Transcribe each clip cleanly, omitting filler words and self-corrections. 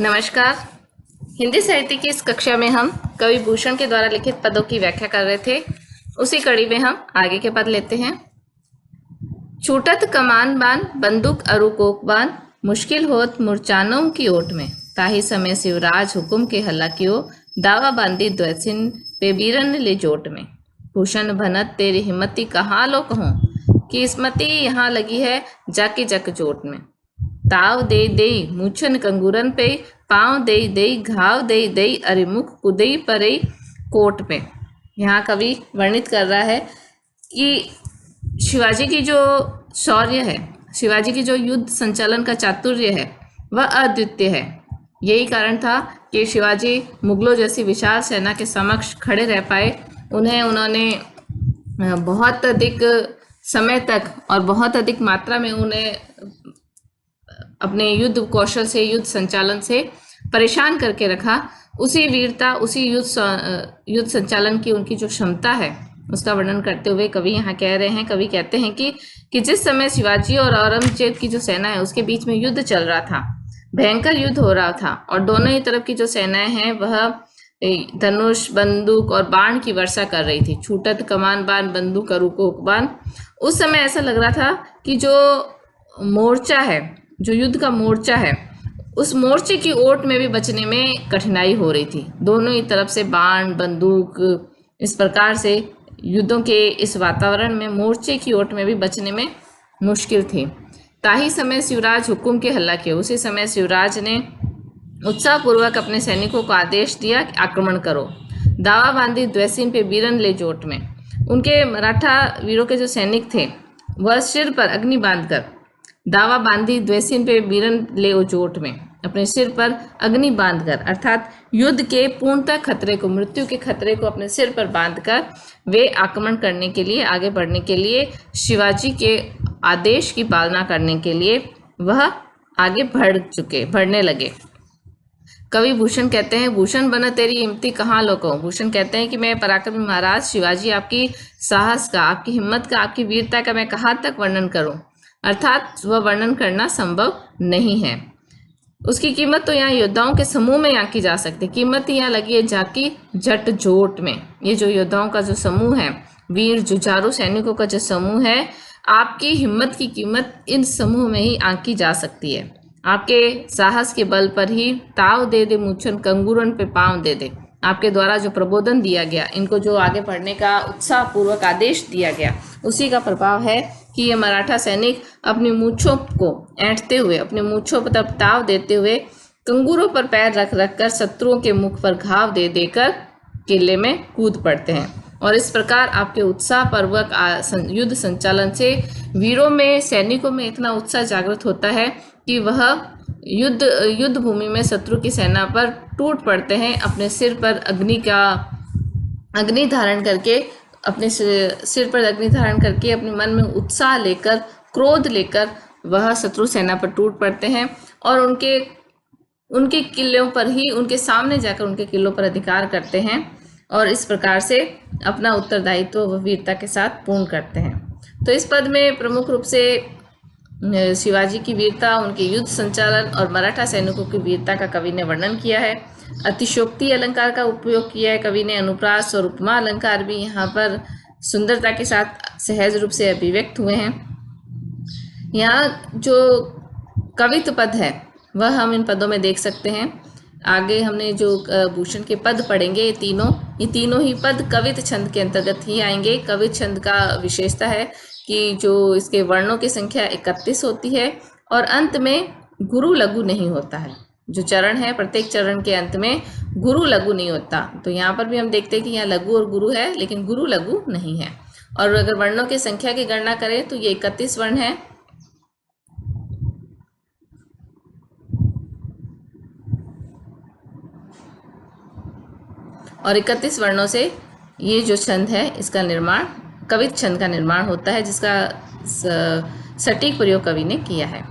नमस्कार। हिंदी साहित्य की इस कक्षा में हम कवि भूषण के द्वारा लिखित पदों की व्याख्या कर रहे थे। उसी कड़ी में हम आगे के पद लेते हैं। छूटत कमान बान बंदूक अरु कोक बान, मुश्किल होत मुरचानों की ओट में, ताही समय शिवराज हुकुम के हल्ला कियो, दावा बांधी द्वैसिन पे बीरन ले जोट में। भूषण भनत तेरी हिम्मती कहाँ लो कहूँ, कि स्मति यहाँ लगी है जाके जक चोट में। ताव दे देई मूछन कंगूरन पे, पाँव दे देई घाव दे देई अरे मुख कुदई परई कोट में। यहाँ कवि वर्णित कर रहा है कि शिवाजी की जो शौर्य है, शिवाजी की जो युद्ध संचालन का चातुर्य है, वह अद्वितीय है। यही कारण था कि शिवाजी मुगलों जैसी विशाल सेना के समक्ष खड़े रह पाए। उन्होंने बहुत अधिक समय तक और बहुत अधिक मात्रा में उन्हें अपने युद्ध कौशल से, युद्ध संचालन से परेशान करके रखा। उसी वीरता, उसी युद्ध संचालन की उनकी जो क्षमता है, उसका वर्णन करते हुए कवि यहाँ कह रहे हैं, कवि कहते हैं कि जिस समय शिवाजी और औरंगजेब की जो सेना है उसके बीच में युद्ध चल रहा था, भयंकर युद्ध हो रहा था, और दोनों ही तरफ की जो सेनाएं हैं वह धनुष, बंदूक और बाण की वर्षा कर रही थी। छूटत कमान बान बंदूक अरु कोक बान। उस समय ऐसा लग रहा था कि जो मोर्चा है, जो युद्ध का मोर्चा है, उस मोर्चे की ओट में भी बचने में कठिनाई हो रही थी। दोनों ही तरफ से बाण, बंदूक, इस प्रकार से युद्धों के इस वातावरण में मोर्चे की ओट में भी बचने में मुश्किल थी। ताही समय शिवराज हुकुम के हल्ला किया। उसी समय शिवराज ने उत्साहपूर्वक अपने सैनिकों को आदेश दिया कि आक्रमण करो। दावा बांधी द्वैसिन पे बीरन ले जोट में। उनके मराठा वीरों के जो सैनिक थे वह सिर पर अग्नि बांधकर, दावा बांधी द्वैसिन पे बीरन ले जोट में, अपने सिर पर अग्नि बांधकर, अर्थात युद्ध के पूर्णतः खतरे को, मृत्यु के खतरे को अपने सिर पर बांधकर वे आक्रमण करने के लिए, आगे बढ़ने के लिए, शिवाजी के आदेश की पालना करने के लिए वह आगे बढ़ने लगे। कवि भूषण कहते हैं, भूषण बना तेरी हिम्मती कहाँ लो कहूं। भूषण कहते हैं कि मैं पराक्रमी महाराज शिवाजी, आपकी साहस का, आपकी हिम्मत का, आपकी वीरता का मैं कहाँ तक वर्णन करूं, अर्थात वह वर्णन करना संभव नहीं है। उसकी कीमत तो यहाँ योद्धाओं के समूह में यहाँ की जा सकती है। कीमत यहाँ लगी है जाकी जट जोट में। ये जो योद्धाओं का जो समूह है, वीर जुझारू सैनिकों का जो समूह है, आपकी हिम्मत की कीमत इन समूह में ही आंकी जा सकती है। आपके साहस के बल पर ही ताव दे दे मूछन कंगूरन पे पांव दे दे। आपके द्वारा जो प्रबोधन दिया गया, इनको जो आगे बढ़ने का उत्साह पूर्वक आदेश दिया गया, उसी का प्रभाव है कि ये मराठा सैनिक अपनी मूछों को ऐंठते हुए, अपनी मूछों पर ताव देते हुए कंगूरों पर पैर रख रख कर शत्रुओं के मुख पर घाव दे देकर किले में कूद पड़ते हैं। और इस प्रकार आपके उत्साह पूर्वक युद्ध संचालन से वीरों में, सैनिकों में इतना उत्साह जागृत होता है कि वह युद्ध भूमि में शत्रु की सेना पर टूट पड़ते हैं। अपने सिर पर अग्नि धारण करके, अपने सिर पर अग्नि धारण करके, अपने मन में उत्साह लेकर, क्रोध लेकर वह शत्रु सेना पर टूट पड़ते हैं और उनके किलों पर ही, उनके सामने जाकर उनके किलों पर अधिकार करते हैं और इस प्रकार से अपना उत्तरदायित्व वह वीरता के साथ पूर्ण करते हैं। तो इस पद में प्रमुख रूप से शिवाजी की वीरता, उनके युद्ध संचालन और मराठा सैनिकों की वीरता का कवि ने वर्णन किया है। अतिशोक्ति अलंकार का उपयोग किया है कवि ने। अनुप्रास और उपमा अलंकार भी यहाँ पर सुंदरता के साथ सहज रूप से अभिव्यक्त हुए हैं। यहाँ जो कवित्व पद है वह हम इन पदों में देख सकते हैं। आगे हमने जो भूषण के पद पढ़ेंगे, ये तीनों ही पद कवित छंद के अंतर्गत ही आएंगे। कवित छंद का विशेषता है कि जो इसके वर्णों की संख्या 31 होती है और अंत में गुरु लघु नहीं होता है। जो चरण है, प्रत्येक चरण के अंत में गुरु लघु नहीं होता। तो यहाँ पर भी हम देखते हैं कि यहाँ लघु और गुरु है, लेकिन गुरु लघु नहीं है। और अगर वर्णों की संख्या की गणना करें तो ये 31 वर्ण है। और 31 वर्णों से ये जो छंद है, इसका निर्माण, कवित छंद का निर्माण होता है, जिसका सटीक प्रयोग कवि ने किया है।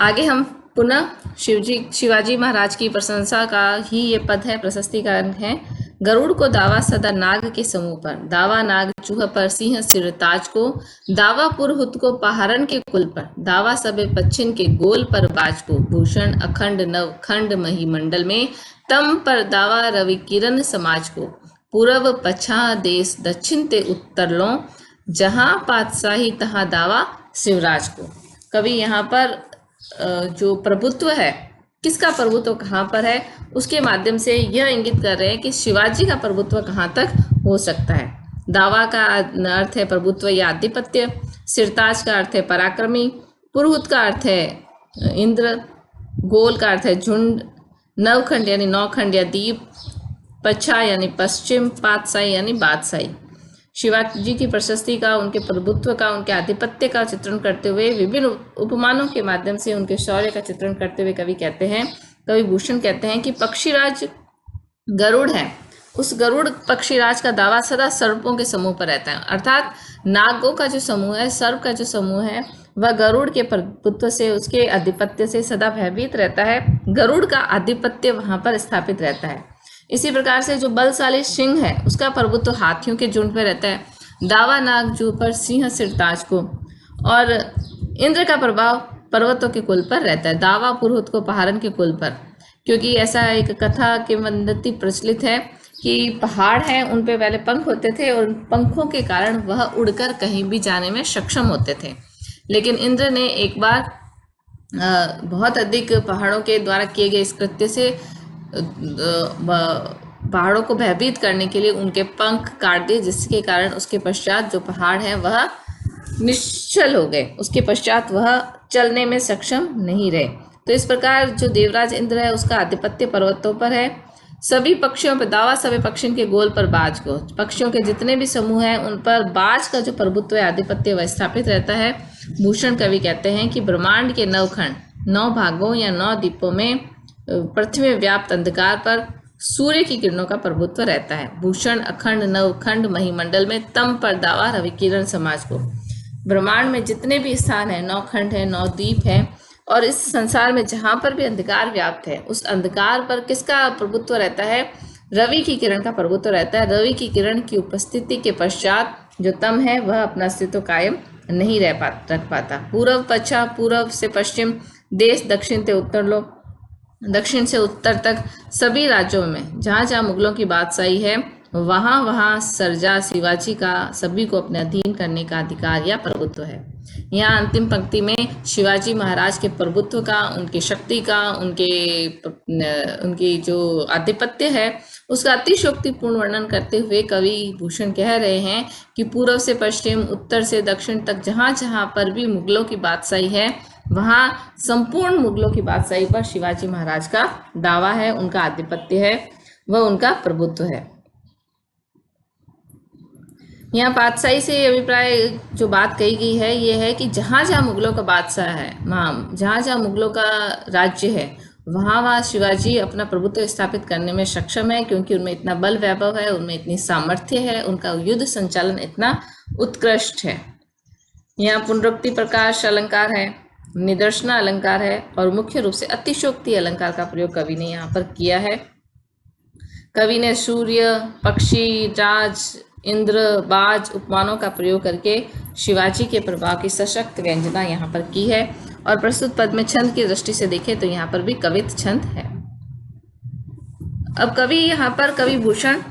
आगे हम पुनः शिवाजी महाराज की प्रशंसा का ही ये पद है, प्रशस्ति का है। गरुड़ को दावा सदा नाग के समूह पर, दावा नाग चूह पर सिंह सिर ताज को, दावा पुरहुत को पहारन के कुल पर, दावा सबे पच्छिन के गोल पर बाज को, भूषण अखंड नव खंड महीमंडल में, तम पर दावा रवि किरण समाज को, पूरब पछा देश दक्षिण ते उत्तर लो, जहां पातशाही तहां दावा शिवराज को। कवि यहाँ पर जो प्रभुत्व है, किसका प्रभुत्व कहाँ पर है, उसके माध्यम से यह इंगित कर रहे हैं कि शिवाजी का प्रभुत्व कहाँ तक हो सकता है। दावा का अर्थ है प्रभुत्व या आधिपत्य, सिरताज का अर्थ है पराक्रमी, पुरहुत का अर्थ है इंद्र, गोल का अर्थ है झुंड, नवखंड यानी नौखंड या द्वीप, पच्छा यानी पश्चिम, पातशाही यानी बादशाही। शिवाजी की प्रशस्ति का, उनके प्रभुत्व का, उनके आधिपत्य का चित्रण करते हुए विभिन्न उपमानों के माध्यम से उनके शौर्य का चित्रण करते हुए कवि कहते हैं, कवि भूषण कहते हैं कि पक्षीराज गरुड़ है, उस गरुड़ पक्षीराज का दावा सदा सर्पों के समूह पर रहता है। अर्थात नागों का जो समूह है, सर्प का जो समूह है, वह गरुड़ के प्रभुत्व से, उसके आधिपत्य से सदा भयभीत रहता है। गरुड़ का आधिपत्य वहां पर स्थापित रहता है। इसी प्रकार से जो बलशाली सिंह है, उसका प्रभुत्व हाथियों के झुंड पर रहता है। दावा नाग जू पर सिंह सिरताज को, और इंद्र का प्रभाव पर्वतों के कुल पर रहता है। दावा पुरहुत को पहाड़न के कुल पर, क्योंकि ऐसा एक कथा किंवदंती प्रचलित है कि पहाड़ हैं, उन पे पहले पंख होते थे और पंखों के कारण वह उड़कर कहीं भी जाने में सक्षम होते थे। लेकिन इंद्र ने एक बार बहुत अधिक पहाड़ों के द्वारा किए गए इस कृत्य से पहाड़ों को भयभीत करने के लिए उनके पंख काट दिए, जिसके कारण उसके पश्चात जो पहाड़ है वह निश्चल हो गए, उसके पश्चात वह चलने में सक्षम नहीं रहे। तो इस प्रकार जो देवराज इंद्र है, उसका आधिपत्य पर्वतों पर है। सभी पक्षियों पर दावा, सभी पक्षियों के गोल पर बाज को, पक्षियों के जितने भी समूह हैं उन पर बाज का जो प्रभुत्व है, आधिपत्य, वह स्थापित रहता है। भूषण कवि कहते हैं कि ब्रह्मांड के 9 खंड, 9 भागों या 9 द्वीपों में, पृथ्वी में व्याप्त अंधकार पर सूर्य की किरणों का प्रभुत्व रहता है। भूषण अखंड नवखंड महीमंडल में, तम पर दावा रवि किरण समाज को। ब्रह्मांड में जितने भी स्थान है, 9 खंड है, 9 द्वीप है, और इस संसार में जहाँ पर भी अंधकार व्याप्त है, उस अंधकार पर किसका प्रभुत्व रहता है? रवि की किरण का प्रभुत्व रहता है। रवि की किरण की उपस्थिति के पश्चात जो तम है वह अपना अस्तित्व कायम नहीं रख पाता। पूर्व पश्चा, पूर्व से पश्चिम, देश दक्षिण से उत्तर लो, दक्षिण से उत्तर तक सभी राज्यों में जहाँ जहाँ मुगलों की बादशाही है, वहाँ वहाँ सरजा शिवाजी का सभी को अपने अधीन करने का अधिकार या प्रभुत्व है। यहाँ अंतिम पंक्ति में शिवाजी महाराज के प्रभुत्व का, उनकी शक्ति का, उनकी जो आधिपत्य है, उसका अतिशयोक्तिपूर्ण वर्णन करते हुए कवि भूषण कह रहे हैं कि पूर्व से पश्चिम, उत्तर से दक्षिण तक जहाँ जहाँ पर भी मुगलों की बादशाही है, वहाँ संपूर्ण मुगलों की बादशाही पर शिवाजी महाराज का दावा है, उनका आधिपत्य है, वह उनका प्रभुत्व है। यहाँ बादशाही से अभिप्राय जो बात कही गई है, ये है कि जहाँ जहाँ मुगलों का बादशाह है, वहाँ जहाँ जहाँ मुगलों का राज्य है, वहाँ वहाँ शिवाजी अपना प्रभुत्व स्थापित करने में सक्षम है, क्योंकि उनमें इतना बल वैभव है, उनमें इतनी सामर्थ्य है, उनका युद्ध संचालन इतना उत्कृष्ट है। यहाँ पुनरुक्ति प्रकाश अलंकार है, निदर्शना अलंकार है, और मुख्य रूप से अतिशयोक्ति अलंकार का प्रयोग कवि ने यहाँ पर किया है। कवि ने सूर्य, पक्षी, राज, इंद्र, बाज उपमानों का प्रयोग करके शिवाजी के प्रभाव की सशक्त व्यंजना यहाँ पर की है। और प्रस्तुत पद में छंद की दृष्टि से देखें तो यहाँ पर भी कवित छंद है। अब कवि यहाँ पर, कवि भूषण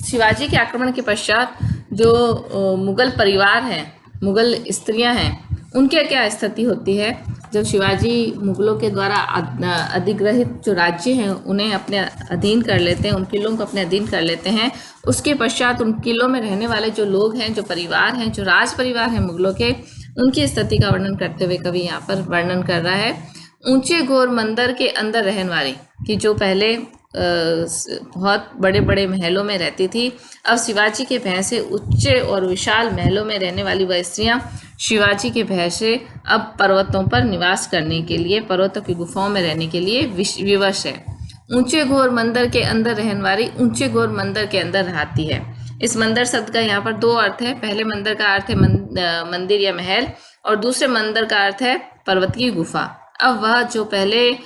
शिवाजी के आक्रमण के पश्चात जो मुगल परिवार हैं, मुगल स्त्रियां हैं, उनके क्या स्थिति होती है जब शिवाजी मुगलों के द्वारा अधिग्रहित जो राज्य हैं उन्हें अपने अधीन कर लेते हैं, उन किलों को अपने अधीन कर लेते हैं। उसके पश्चात उन किलों में रहने वाले जो लोग हैं, जो परिवार हैं, जो राज परिवार हैं मुगलों के, उनकी स्थिति का वर्णन करते हुए कवि यहाँ पर वर्णन कर रहा है। ऊंचे घोर मंदिर के अंदर रहने वाली, कि जो पहले बहुत बड़े बड़े महलों में रहती थी, अब शिवाजी के भय से ऊंचे और विशाल महलों में रहने वाली वह स्त्रियां शिवाजी के भय से अब पर्वतों पर निवास करने के लिए, पर्वतों की गुफाओं में रहने के लिए विवश है। ऊंचे घोर मंदिर के अंदर रहने वाली, ऊंचे घोर मंदिर के अंदर रहती है। इस मंदिर शब्द का यहाँ पर 2 अर्थ है। पहले मंदिर का अर्थ है मंदिर या महल, और दूसरे मंदिर का अर्थ है पर्वत की गुफा। अब वह जो पहले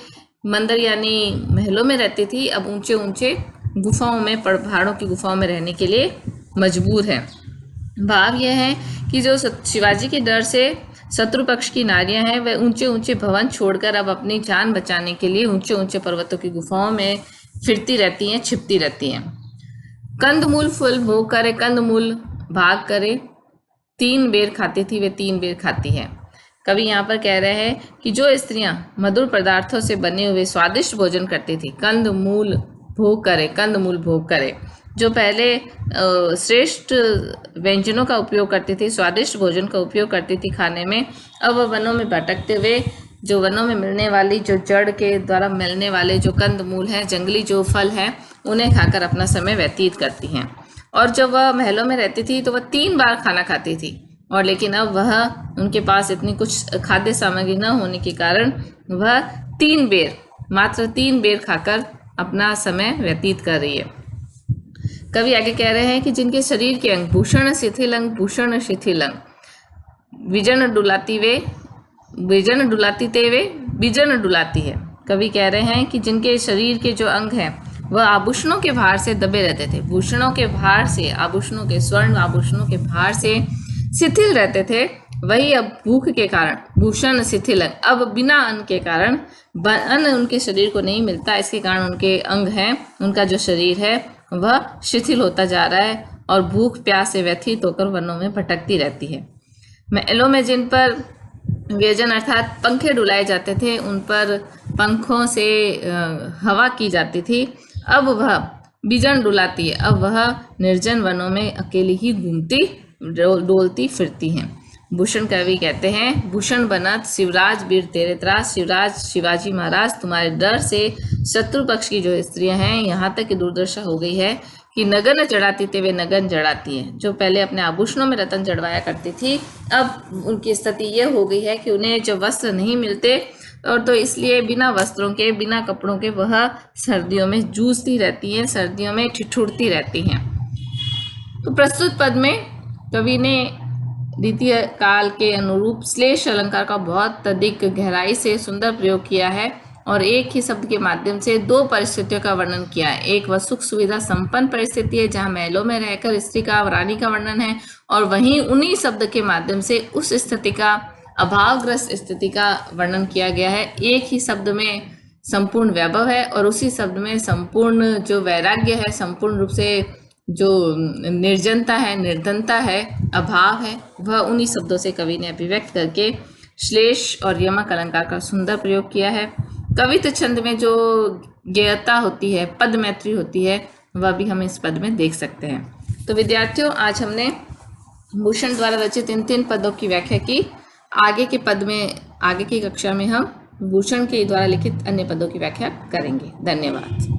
मंदिर यानी महलों में रहती थी, अब ऊंचे ऊंचे गुफाओं में, पहाड़ों की गुफाओं में रहने के लिए मजबूर हैं। भाव यह है कि जो शिवाजी के डर से शत्रु पक्ष की नारियां हैं वह ऊंचे ऊंचे भवन छोड़कर अब अपनी जान बचाने के लिए ऊंचे ऊंचे पर्वतों की गुफाओं में फिरती रहती हैं, छिपती रहती हैं। कंदमूल फल भोग करे, कंदमूल भाग करे, 3 बेर खाती थी वे 3 बेर खाती है। कवि यहाँ पर कह रहे हैं कि जो स्त्रियां मधुर पदार्थों से बने हुए स्वादिष्ट भोजन करती थी, कंदमूल भोग करे, कंदमूल भोग करे, जो पहले श्रेष्ठ व्यंजनों का उपयोग करती थी, स्वादिष्ट भोजन का उपयोग करती थी खाने में, अब वनों में भटकते हुए जो वनों में मिलने वाली, जो जड़ के द्वारा मिलने वाले जो कंदमूल हैं, जंगली जो फल हैं, उन्हें खाकर अपना समय व्यतीत करती हैं। और जब वह महलों में रहती थी तो वह 3 बार खाना खाती थी, और लेकिन अब वह उनके पास इतनी कुछ खाद्य सामग्री न होने के कारण वह 3 बेर, मात्र 3 बेर खाकर अपना समय व्यतीत कर रही है। कवि आगे कह रहे हैं कि जिनके शरीर के अंग भूषण शिथिलंग, भूषण शिथिलंग, विजन डुलाती वे, विजन डुलाती ते वे, विजन डुलाती है। कवि कह रहे हैं कि जिनके शरीर के जो अंग हैं वह आभूषणों के भार से दबे रहते थे, भूषणों के भार से, आभूषणों के, स्वर्ण आभूषणों के भार से शिथिल रहते थे, वही अब भूख के कारण भूषण शिथिल, अब बिना अन्न के कारण, अन्न उनके शरीर को नहीं मिलता, इसके कारण उनके अंग हैं, उनका जो शरीर है वह शिथिल होता जा रहा है और भूख प्यास से व्यथित होकर वनों में भटकती रहती है। महलों में जिन पर व्यजन अर्थात पंखे डुलाए जाते थे, उन पर पंखों से हवा की जाती थी, अब वह बिजन डुलाती है, अब वह निर्जन वनों में अकेली ही घूमती डोलती फिरती हैं। भूषण कवि कहते हैं, भूषण बनत शिवराज वीर तेरे त्रास, शिवराज शिवाजी महाराज तुम्हारे डर से शत्रु पक्ष की जो स्त्रियां हैं, यहाँ तक की दुर्दशा हो गई है कि नगन चढ़ाती थे वे नगन जड़ाती हैं। जो पहले अपने आभूषणों में रतन जड़वाया करती थी, अब उनकी स्थिति यह हो गई है कि उन्हें जब वस्त्र नहीं मिलते और तो इसलिए बिना वस्त्रों के, बिना कपड़ों के वह सर्दियों में जूझती रहती हैं, सर्दियों में ठिठुरती रहती हैं। तो प्रस्तुत पद में कवि ने द्वितीय काल के अनुरूप श्लेष अलंकार का बहुत अधिक गहराई से सुंदर प्रयोग किया है और एक ही शब्द के माध्यम से 2 परिस्थितियों का वर्णन किया है। एक वह सुख सुविधा संपन्न परिस्थिति है जहाँ महलों में रहकर स्त्री का, रानी का वर्णन है, और वहीं उन्हीं शब्द के माध्यम से उस स्थिति का, अभावग्रस्त स्थिति का वर्णन किया गया है। एक ही शब्द में संपूर्ण वैभव है और उसी शब्द में संपूर्ण जो वैराग्य है, संपूर्ण रूप से जो निर्जनता है, निर्धनता है, अभाव है, वह उन्हीं शब्दों से कवि ने अभिव्यक्त करके श्लेष और यमक अलंकार का सुंदर प्रयोग किया है। कवित्व छंद में जो ज्ञेयता होती है, पद मैत्री होती है, वह भी हम इस पद में देख सकते हैं। तो विद्यार्थियों, आज हमने भूषण द्वारा रचित इन 3 पदों की व्याख्या की। आगे के पद में, आगे की कक्षा में हम भूषण के द्वारा लिखित अन्य पदों की व्याख्या करेंगे। धन्यवाद।